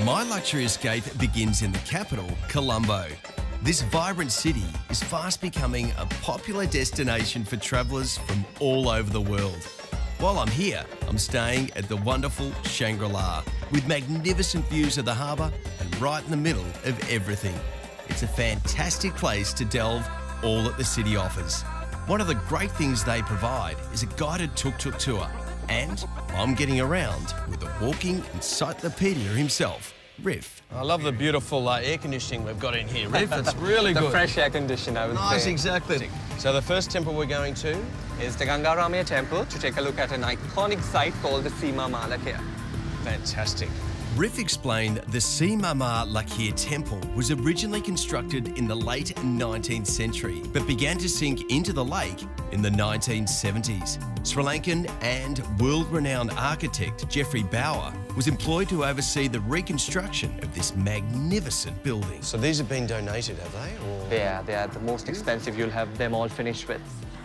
My luxury escape begins in the capital, Colombo. This vibrant city is fast becoming a popular destination for travellers from all over the world. While I'm here, I'm staying at the wonderful Shangri-La with magnificent views of the harbour and right in the middle of everything. It's a fantastic place to delve all that the city offers. One of the great things they provide is a guided tuk-tuk tour, and I'm getting around with the walking encyclopedia himself, Riff. I love the beautiful air conditioning we've got in here, Riff. It's really good. The fresh air condition, I would say. Nice, exactly. So the first temple we're going to is the Gangaramaya temple to take a look at an iconic site called the Sima Ma Lakhe. Fantastic. Riff explained the Sima Ma Lakhe temple was originally constructed in the late 19th century, but began to sink into the lake in the 1970s. Sri Lankan and world-renowned architect Geoffrey Bauer was employed to oversee the reconstruction of this magnificent building. So these have been donated, have they? Or... They are the most expensive. You'll have them all finished with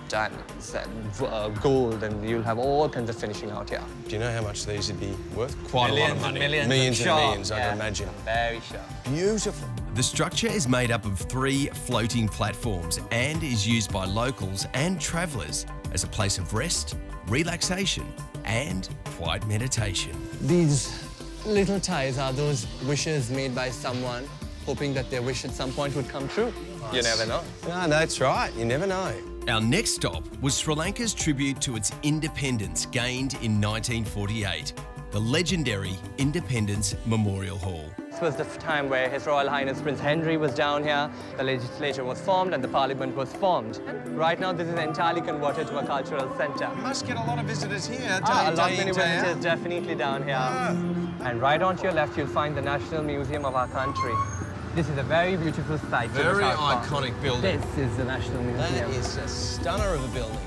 diamonds and gold, and you'll have all kinds of finishing out here. Do you know how much these would be worth? Quite Millions a lot of money. Millions and sure. millions, I Yeah, can imagine. I'm very sure. Beautiful. The structure is made up of 3 floating platforms and is used by locals and travellers as a place of rest, relaxation and quiet meditation. These little ties are those wishes made by someone hoping that their wish at some point would come true. Nice. You never know. No, that's right. You never know. Our next stop was Sri Lanka's tribute to its independence gained in 1948, the legendary Independence Memorial Hall. This was the time where His Royal Highness Prince Henry was down here, the legislature was formed and the parliament was formed. And right now this is entirely converted to a cultural centre. You must get a lot of visitors here, A lot many visitors definitely down here. Oh. And right on to your left you'll find the National Museum of our country. This is a very beautiful site. Very iconic building. This is the National Museum. That is a stunner of a building.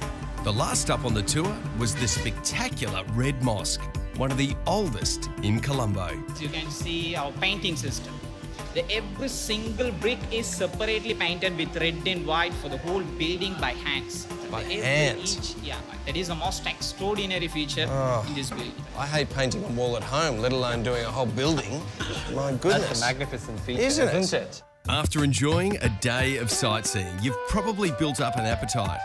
The last stop on the tour was the spectacular Red Mosque, one of the oldest in Colombo. You can see our painting system. Every single brick is separately painted with red and white for the whole building by hands. By hand? That is the most extraordinary feature in this building. I hate painting a wall at home, let alone doing a whole building. My goodness. That's a magnificent feature, Isn't it? After enjoying a day of sightseeing, you've probably built up an appetite.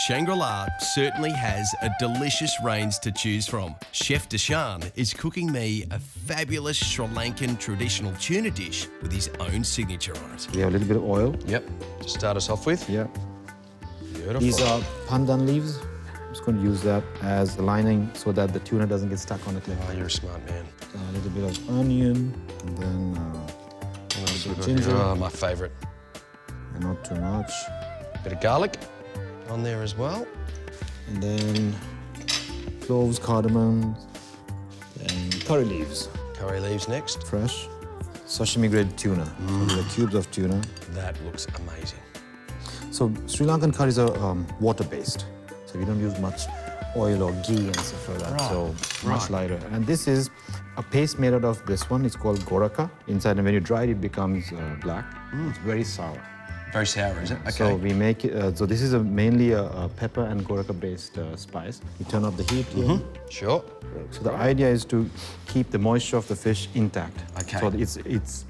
Shangri-La certainly has a delicious range to choose from. Chef Deshan is cooking me a fabulous Sri Lankan traditional tuna dish with his own signature on it. We have a little bit of oil. Yep. To start us off with? Yeah. Beautiful. These are pandan leaves. I'm just going to use that as the lining so that the tuna doesn't get stuck on the clay. Oh, you're a smart man. A little bit of onion, and then a little bit of ginger. Oh, my favourite. And not too much. Bit of garlic on there as well. And then cloves, cardamom, and curry leaves. Curry leaves next. Fresh. Sashimi grade tuna. So the cubes of tuna. That looks amazing. So Sri Lankan curries are water-based. So we don't use much oil or ghee and stuff like that. Right. So much lighter. And this is a paste made out of this one. It's called goraka. Inside, and when you dry it, it becomes black. It's very sour. Very sour, is it? Okay. So we make it, so this is mainly a pepper and goraka-based spice. We turn up the heat here. Sure. So the idea is to keep the moisture of the fish intact. Okay. So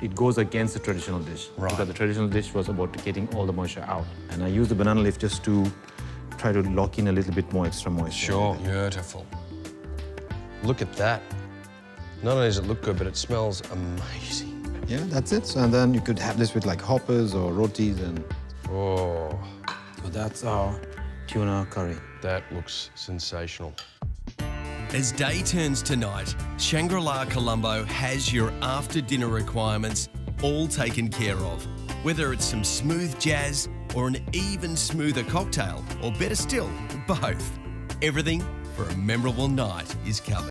it goes against the traditional dish. Right. Because the traditional dish was about getting all the moisture out. And I use the banana leaf just to try to lock in a little bit more extra moisture. Sure. Beautiful. Look at that. Not only does it look good, but it smells amazing. Yeah, that's it. So, and then you could have this with like hoppers or rotis and... Oh. So that's our tuna curry. That looks sensational. As day turns to night, Shangri-La Colombo has your after-dinner requirements all taken care of. Whether it's some smooth jazz or an even smoother cocktail, or better still, both. Everything for a memorable night is covered.